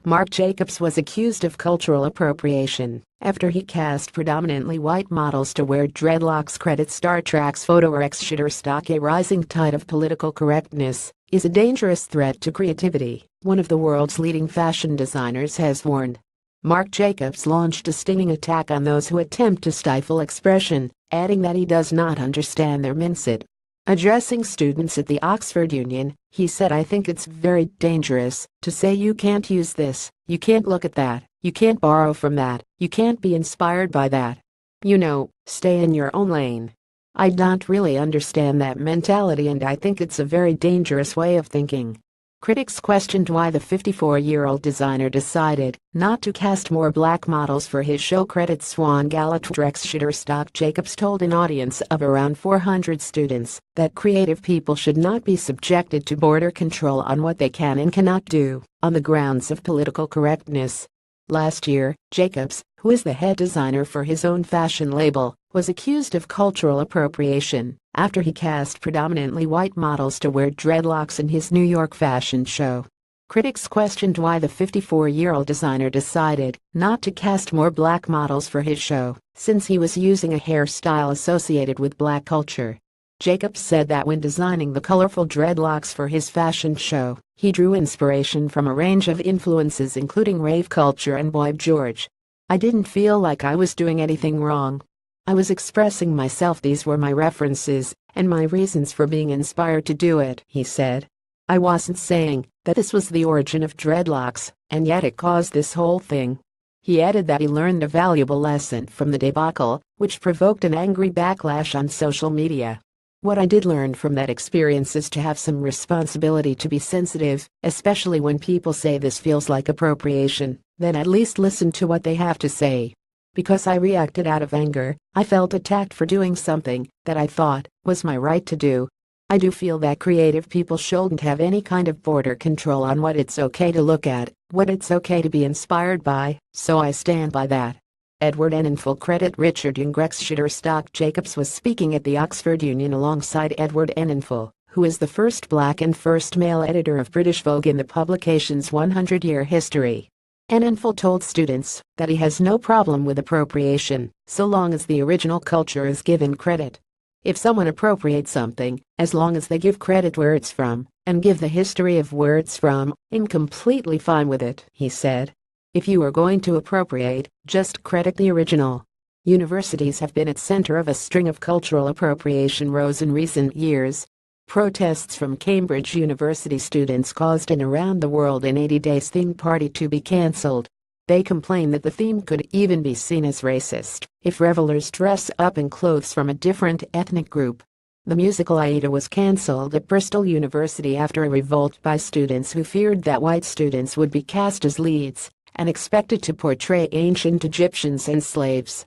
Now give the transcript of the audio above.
Marc Jacobs was accused of cultural appropriation after he cast predominantly white models to wear dreadlocks. Credit Star Trek's photo or Shutterstock. A rising tide of political correctness is a dangerous threat to creativity, one of the world's leading fashion designers has warned. Marc Jacobs launched a stinging attack on those who attempt to stifle expression, adding that he does not understand their mindset. Addressing students at the Oxford Union, he said, "I think it's very dangerous to say you can't use this, you can't look at that, you can't borrow from that, you can't be inspired by that. Stay in your own lane." I don't really understand that mentality, and I think it's a very dangerous way of thinking. Critics questioned why the 54-year-old designer decided not to cast more black models for his show. Credit Swan Galatrix Shutterstock. Jacobs told an audience of around 400 students that creative people should not be subjected to border control on what they can and cannot do, on the grounds of political correctness. Last year, Jacobs, who is the head designer for his own fashion label, was accused of cultural appropriation after he cast predominantly white models to wear dreadlocks in his New York fashion show. Critics questioned why the 54-year-old designer decided not to cast more black models for his show, since he was using a hairstyle associated with black culture. Jacobs said that when designing the colorful dreadlocks for his fashion show, he drew inspiration from a range of influences including rave culture and Boy George. "I didn't feel like I was doing anything wrong. I was expressing myself. These were my references and my reasons for being inspired to do it," he said. "I wasn't saying that this was the origin of dreadlocks, and yet it caused this whole thing." He added that he learned a valuable lesson from the debacle, which provoked an angry backlash on social media. "What I did learn from that experience is to have some responsibility, to be sensitive, especially when people say this feels like appropriation, then at least listen to what they have to say. Because I reacted out of anger, I felt attacked for doing something that I thought was my right to do. I do feel that creative people shouldn't have any kind of border control on what it's okay to look at, what it's okay to be inspired by, so I stand by that." Edward Enninful. Credit Richard Youngrex Shutterstock. Jacobs was speaking at the Oxford Union alongside Edward Enninful, who is the first black and first male editor of British Vogue in the publication's 100-year history. Enninful told students that he has no problem with appropriation, so long as the original culture is given credit. "If someone appropriates something, as long as they give credit where it's from, and give the history of where it's from, I'm completely fine with it," he said. "If you are going to appropriate, just credit the original." Universities have been at center of a string of cultural appropriation rows in recent years. Protests from Cambridge University students caused an around the world in 80 days theme party to be cancelled. They complain that the theme could even be seen as racist if revelers dress up in clothes from a different ethnic group. The musical Aida was cancelled at Bristol University after a revolt by students who feared that white students would be cast as leads and expected to portray ancient Egyptians and slaves.